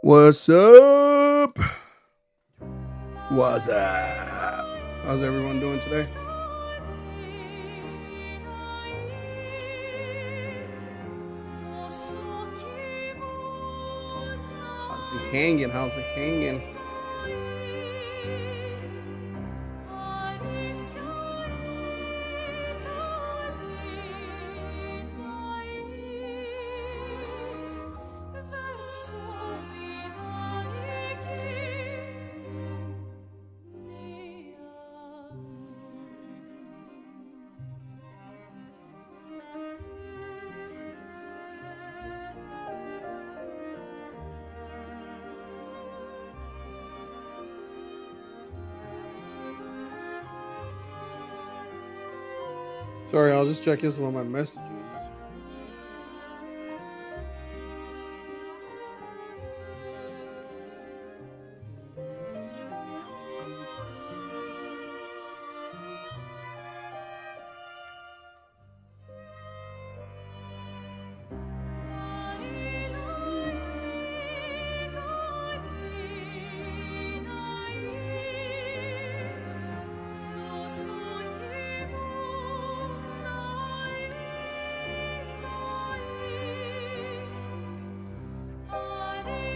What's up? What's up? How's everyone doing today? How's he hanging? How's he hanging? Sorry, I was just checking some of my messages.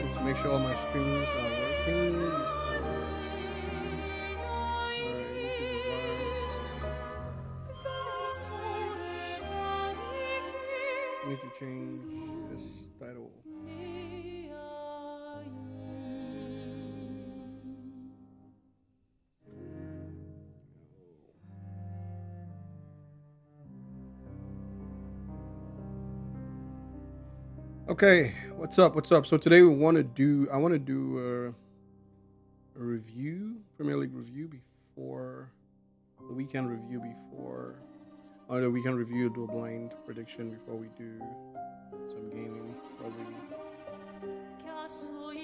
Just make sure all my streams are working. Alright, YouTube is live. I need to change this title. Okay, what's up? What's up? So today I want to do a review, Premier League review before the weekend review before or the weekend review, do a blind prediction before we do some gaming. Probably do some expedition 53.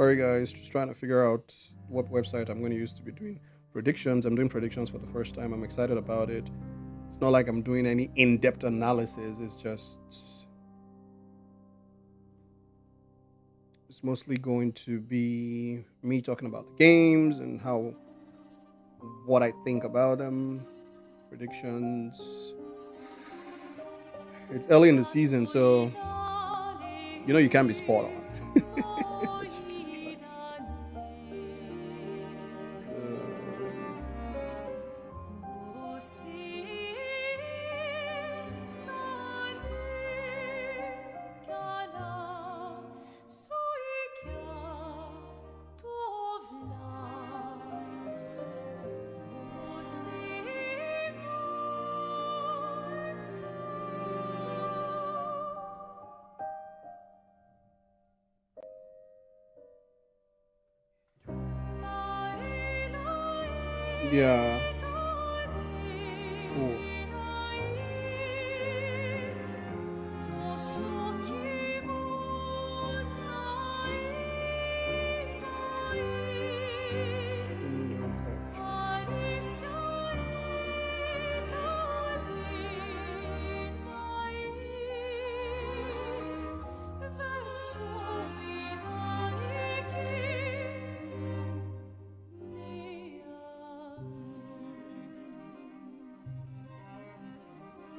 Sorry, guys, just trying to figure out what website I'm going to use to be doing predictions. I'm doing predictions for the first time. I'm excited about it. It's not like I'm doing any in-depth analysis. It's mostly going to be me talking about the games and what I think about them. Predictions. It's early in the season, so you can't be spot on. But you can try. Yeah. Cool.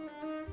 Window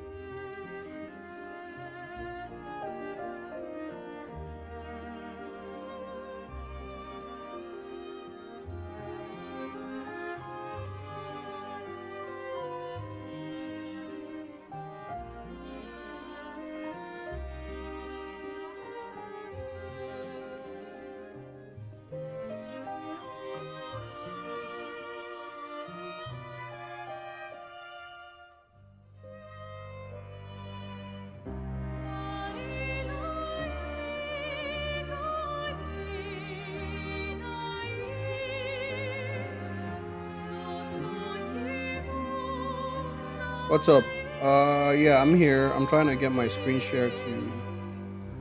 capture. What's up? Yeah, I'm here. I'm trying to get my screen share to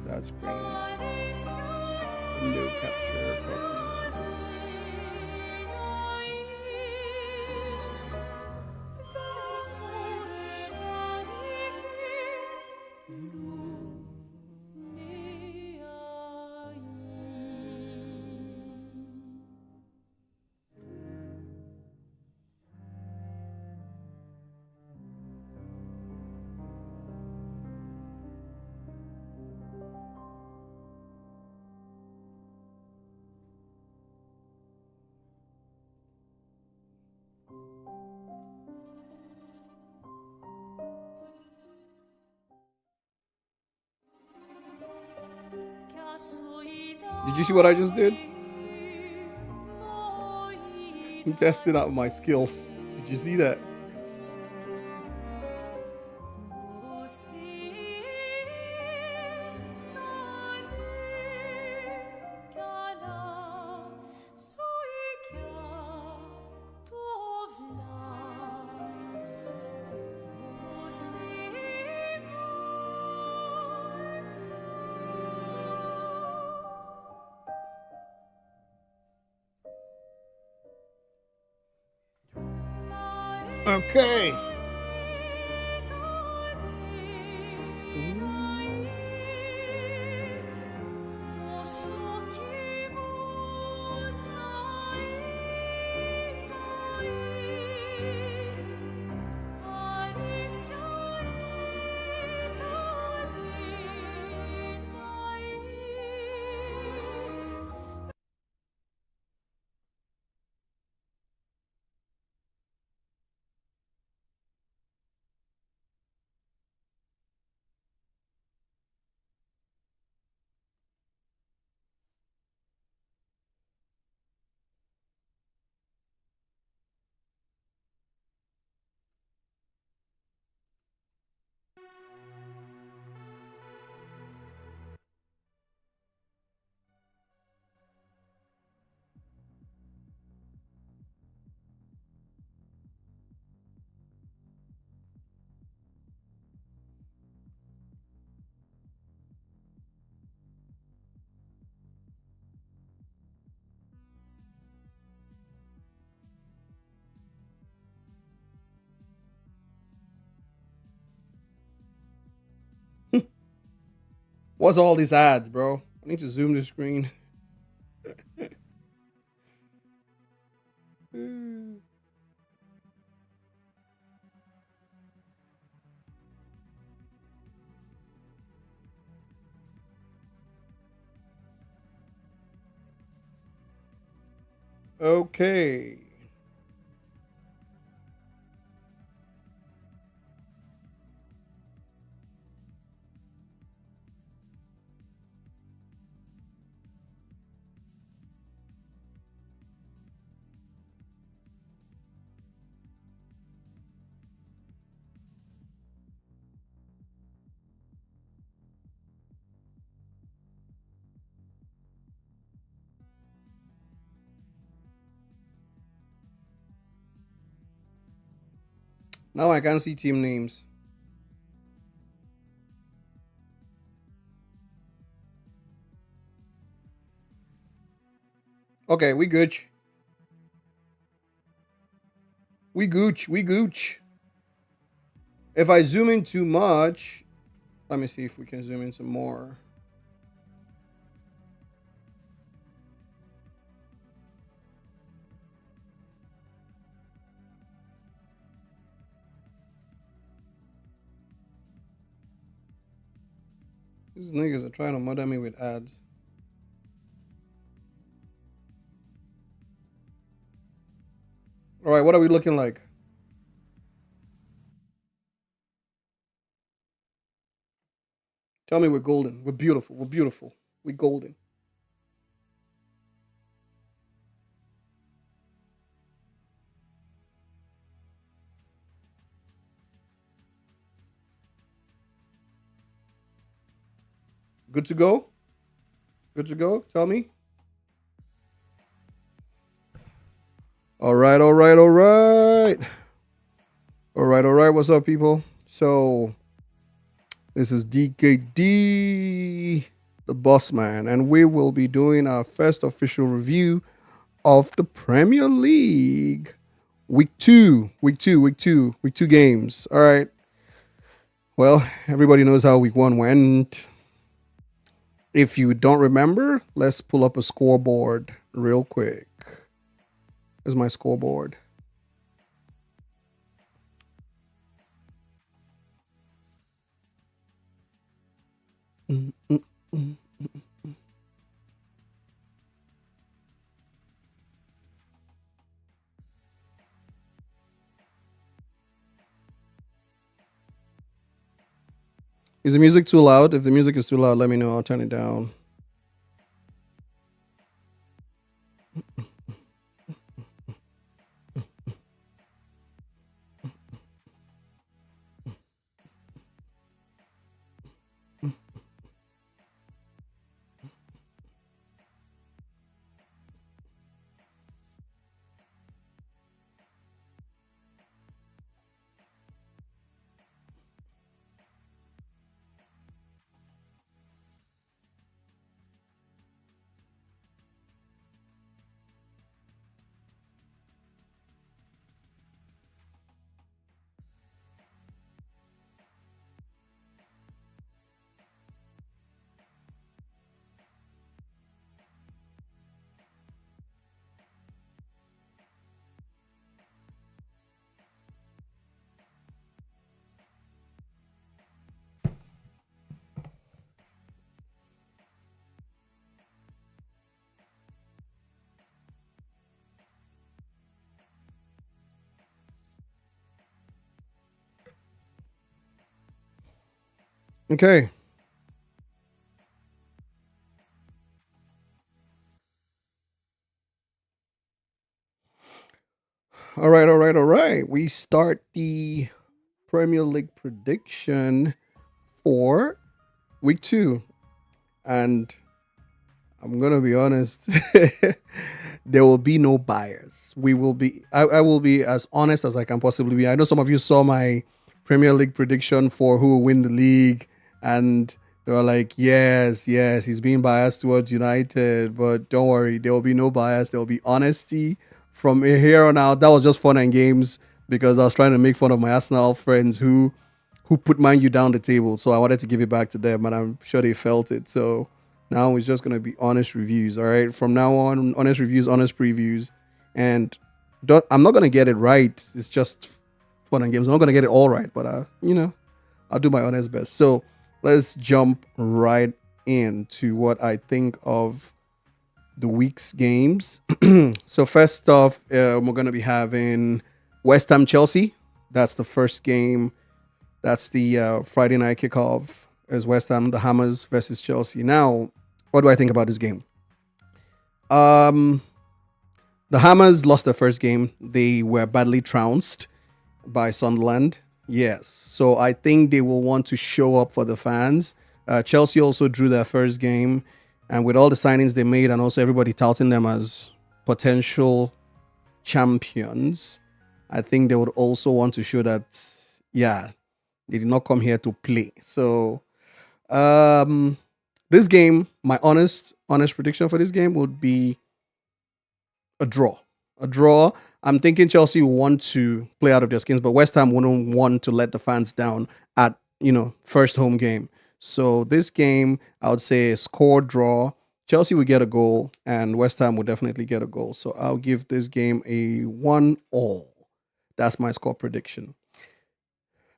that screen. Window capture property. Did you see what I just did? I'm testing out my skills. Did you see that? Okay. What's all these ads, bro? I need to zoom the screen. Okay. Now I can see team names. Okay, we gooch. We gooch. We gooch. If I zoom in too much, let me see if we can zoom in some more. These niggas are trying to murder me with ads. All right, what are we looking like? Tell me we're golden. We're beautiful. We're beautiful. We're golden. Good to go? Good to go? Tell me. All right, all right, all right. All right, all right. What's up, people? So, this is DKD, the boss man, and we will be doing our first official review of the Premier League. Week two games. All right. Well, everybody knows how week one went. If you don't remember, let's pull up a scoreboard real quick. Here's my scoreboard. Is the music too loud? If the music is too loud, let me know. I'll turn it down. Okay. All right, all right, all right. We start the Premier League prediction for week two. And I'm gonna be honest, there will be no bias. I will be as honest as I can possibly be. I know some of you saw my Premier League prediction for who will win the league, and they were like, yes, yes, he's being biased towards United, but don't worry, there will be no bias. There will be honesty from here on out. That was just fun and games because I was trying to make fun of my Arsenal friends who put Man U down the table. So I wanted to give it back to them, and I'm sure they felt it. So now it's just gonna be honest reviews. All right, from now on, honest reviews, honest previews, and I'm not gonna get it right. It's just fun and games. I'm not gonna get it all right, but I'll do my honest best. So let's jump right into what I think of the week's games. So first off, we're gonna be having West Ham Chelsea. That's the first game. That's the Friday night kickoff as West Ham, the Hammers versus Chelsea. Now, what do I think about this game? Um, the Hammers lost their first game. They were badly trounced by Sunderland. Yes. So I think they will want to show up for the fans. Chelsea also drew their first game. And with all the signings they made and also everybody touting them as potential champions, I think they would also want to show that, yeah, they did not come here to play. So this game, my honest prediction for this game would be a draw. A draw. I'm thinking Chelsea will want to play out of their skins, but West Ham wouldn't want to let the fans down at first home game. So this game, I would say a score draw. Chelsea will get a goal, and West Ham will definitely get a goal. So I'll give this game a 1-all. That's my score prediction.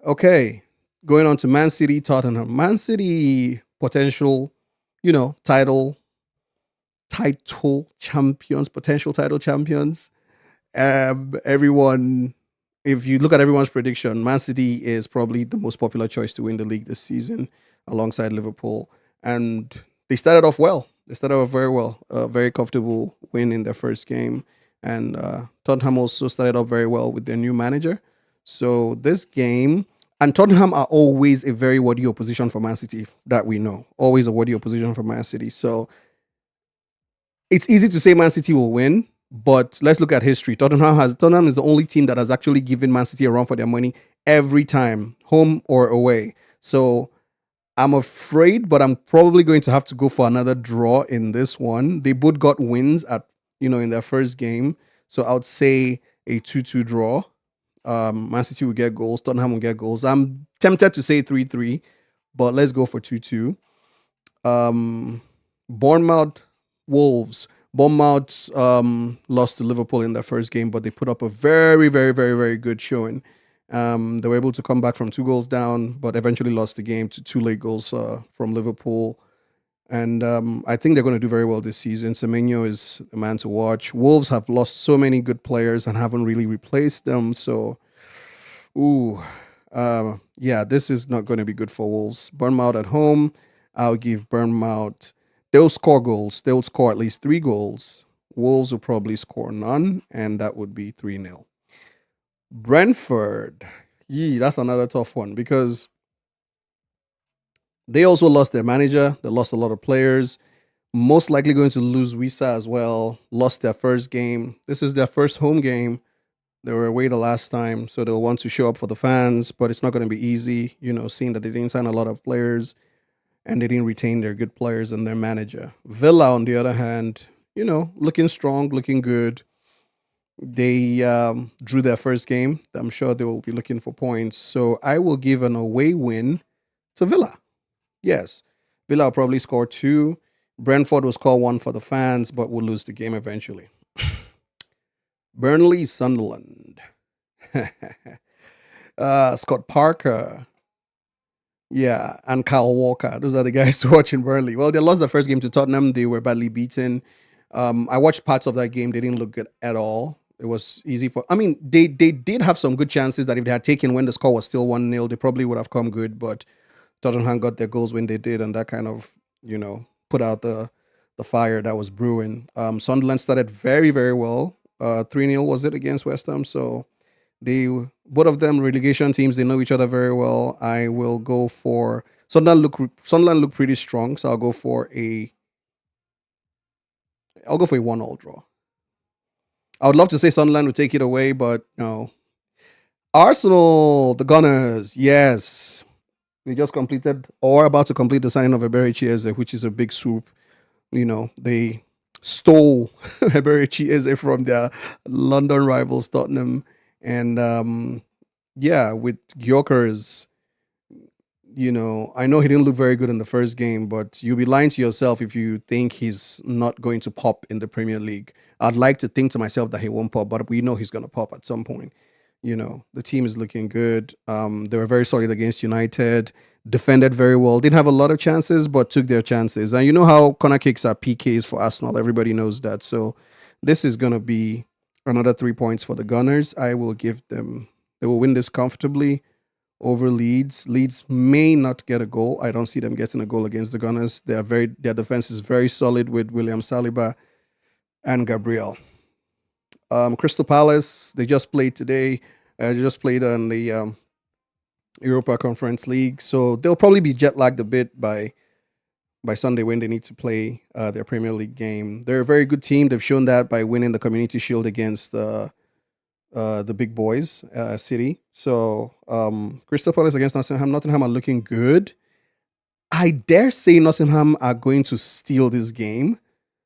Okay, going on to Man City, Tottenham. Man City potential, title champions, potential title champions. Everyone, if you look at everyone's prediction, Man City is probably the most popular choice to win the league this season, alongside Liverpool. And they started off well. They started off very well. A very comfortable win in their first game. And Tottenham also started off very well with their new manager. So this game, and Tottenham are always a very worthy opposition for Man City, that we know. Always a worthy opposition for Man City. So it's easy to say Man City will win, but let's look at history. Tottenham is the only team that has actually given Man City a run for their money every time, home or away. So I'm afraid, but I'm probably going to have to go for another draw in this one. They both got wins in their first game. So I would say a 2-2 draw. Man City will get goals. Tottenham will get goals. I'm tempted to say 3-3, but let's go for 2-2. Bournemouth, Wolves. Bournemouth lost to Liverpool in their first game, but they put up a very, very, very, very good showing. They were able to come back from 2 goals down, but eventually lost the game to 2 late goals from Liverpool. And I think they're going to do very well this season. Semenyo is a man to watch. Wolves have lost so many good players and haven't really replaced them. So, this is not going to be good for Wolves. Bournemouth at home, I'll give Bournemouth. They'll score goals. They'll score at least 3 goals. Wolves will probably score none, and that would be 3-0. Brentford. That's another tough one because they also lost their manager. They lost a lot of players. Most likely going to lose Wissa as well. Lost their first game. This is their first home game. They were away the last time, so they'll want to show up for the fans, but it's not going to be easy, seeing that they didn't sign a lot of players and they didn't retain their good players and their manager. Villa, on the other hand, looking strong, looking good. They drew their first game. I'm sure they will be looking for points. So I will give an away win to Villa. Yes, Villa will probably score 2. Brentford will score 1 for the fans, but will lose the game eventually. Burnley, Sunderland. Scott Parker. Yeah, and Kyle Walker. Those are the guys to watch in Burnley. Well, they lost the first game to Tottenham. They were badly beaten. I watched parts of that game. They didn't look good at all. It was easy they did have some good chances that if they had taken when the score was still 1-0, they probably would have come good. But Tottenham got their goals when they did, and that kind of, put out the fire that was brewing. Sunderland started very, very well. 3-0 was it against West Ham? So both of them relegation teams, they know each other very well. I will go for Sunderland look pretty strong, so I'll go for a 1-all draw. I would love to say Sunderland would take it away, but no. Arsenal, the Gunners, yes. They just completed or about to complete the signing of Eberechi Eze, which is a big swoop. They stole Eberechi Eze from their London rivals Tottenham. And with Gyökeres I know he didn't look very good in the first game, but you'll be lying to yourself if you think he's not going to pop in the Premier League. I'd like to think to myself that he won't pop, but we know he's going to pop at some point. The team is looking good. They were very solid against United, defended very well, didn't have a lot of chances, but took their chances. And you know how corner kicks are PKs for Arsenal. Everybody knows that. So this is going to be another 3 points for the Gunners. I will give them, they will win this comfortably over Leeds. Leeds may not get a goal. I don't see them getting a goal against the Gunners. Their defense is very solid with William Saliba and Gabriel. Crystal Palace, they just played today. They just played on the Europa Conference League, so they'll probably be jet lagged a bit by Sunday when they need to play their Premier League game. They're a very good team. They've shown that by winning the Community Shield against the big boys, City. So Crystal Palace against Nottingham. Nottingham are looking good. I dare say Nottingham are going to steal this game.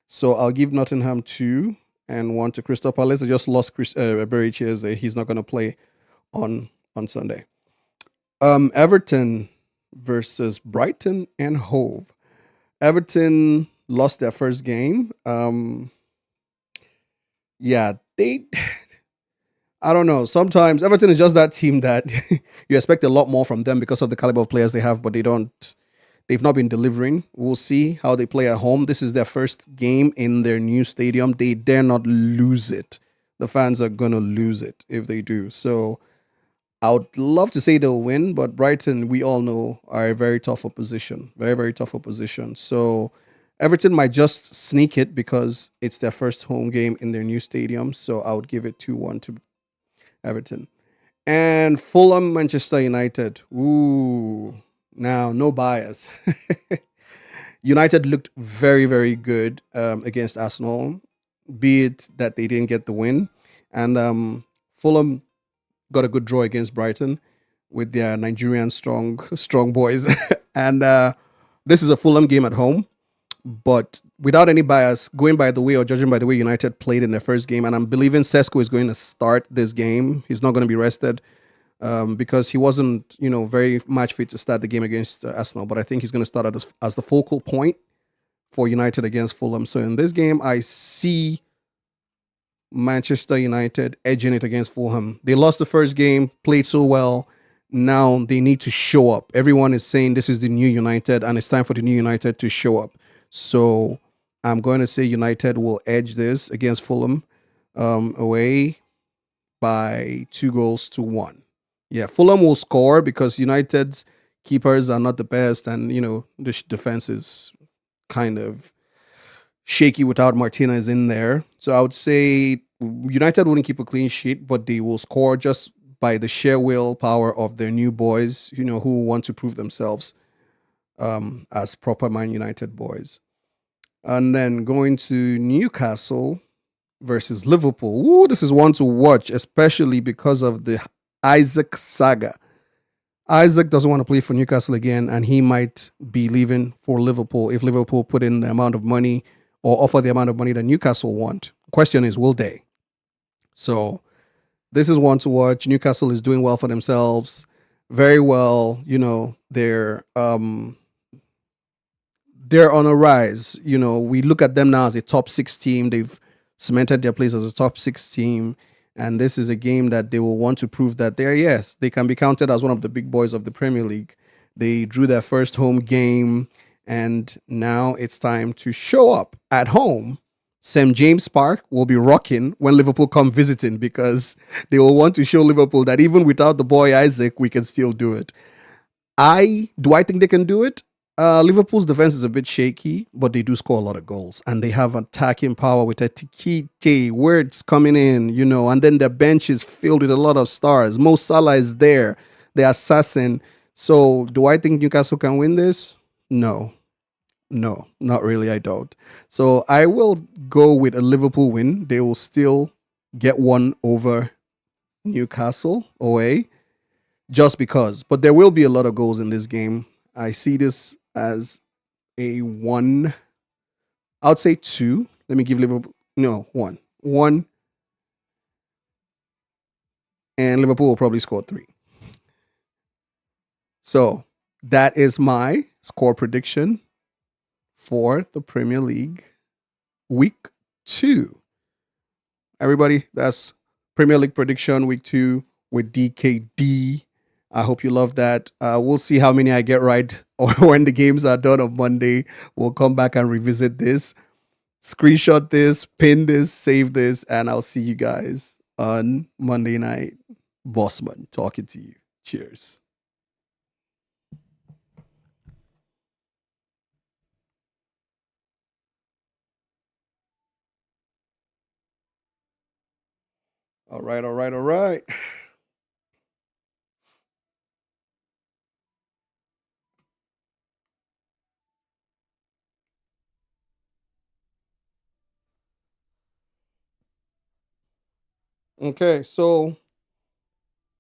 So I'll give Nottingham 2 and 1 to Crystal Palace. They just lost Barry Cheze. He's not going to play on Sunday. Everton versus Brighton and Hove. Everton lost their first game. Yeah, I don't know. Sometimes Everton is just that team that you expect a lot more from them because of the caliber of players they have, but they don't. They've not been delivering. We'll see how they play at home. This is their first game in their new stadium. They dare not lose it. The fans are gonna lose it if they do. So I would love to say they'll win, but Brighton, we all know, are a very tough opposition. Very, very tough opposition. So Everton might just sneak it because it's their first home game in their new stadium. So I would give it 2-1 to Everton. And Fulham, Manchester United. Ooh, now no bias. United looked very, very good against Arsenal, be it that they didn't get the win. And Fulham got a good draw against Brighton with their Nigerian strong boys. And this is a Fulham game at home, but without any bias, going by the way or judging by the way United played in their first game, and I'm believing Sesko is going to start this game. He's not going to be rested because he wasn't, very match fit to start the game against Arsenal. But I think he's going to start as the focal point for United against Fulham. So in this game, I see Manchester United edging it against Fulham. They lost the first game, played so well. Now they need to show up. Everyone is saying this is the new United, and it's time for the new United to show up. So I'm going to say United will edge this against Fulham away by 2-1. Yeah, Fulham will score because United's keepers are not the best, and the defense is kind of shaky without Martinez in there. So I would say United wouldn't keep a clean sheet, but they will score just by the sheer willpower of their new boys, who want to prove themselves as proper Man United boys. And then going to Newcastle versus Liverpool. Ooh, this is one to watch, especially because of the Isaac saga. Isaac doesn't want to play for Newcastle again, and he might be leaving for Liverpool if Liverpool put in the amount of money or offer the amount of money that Newcastle want. Question is, will they? So this is one to watch. Newcastle is doing well for themselves, very well. They're on a rise. We look at them now as a top 6 team. They've cemented their place as a top 6 team. And this is a game that they will want to prove that they can be counted as one of the big boys of the Premier League. They drew their first home game, and now it's time to show up at home. St. James Park will be rocking when Liverpool come visiting because they will want to show Liverpool that even without the boy Isaac, we can still do it. Do I think they can do it? Liverpool's defense is a bit shaky, but they do score a lot of goals, and they have attacking power with Etikite, words coming in, and then their bench is filled with a lot of stars. Mo Salah is there, the assassin. So, do I think Newcastle can win this? No, not really. I don't. So, I will go with a Liverpool win. They will still get one over Newcastle away, just because. But there will be a lot of goals in this game. I see this as a 1. I would say 2. Let me give Liverpool 1. 1. And Liverpool will probably score 3. So that is my score prediction for the Premier League week 2. Everybody, that's Premier League prediction week 2 with DKD. I hope you love that. We'll see how many I get right or when the games are done on Monday. We'll come back and revisit this. Screenshot this, pin this, save this, and I'll see you guys on Monday night. Bossman talking to you. Cheers. All right, all right, all right. Okay, so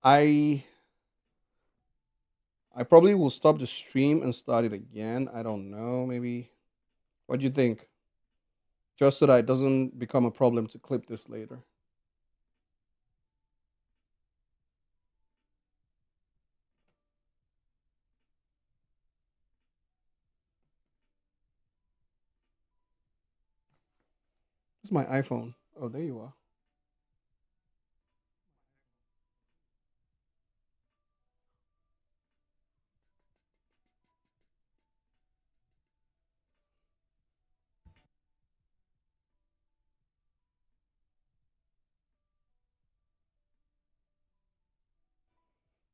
I I probably will stop the stream and start it again. I don't know, maybe. What do you think? Just so that it doesn't become a problem to clip this later. This is my iPhone. Oh, there you are.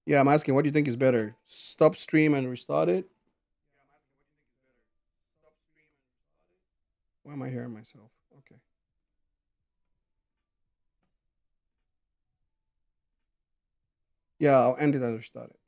Yeah, I'm asking, what do you think is better? Stop stream and restart it? Why am I hearing myself? Okay. Yeah, I'll end it and restart it.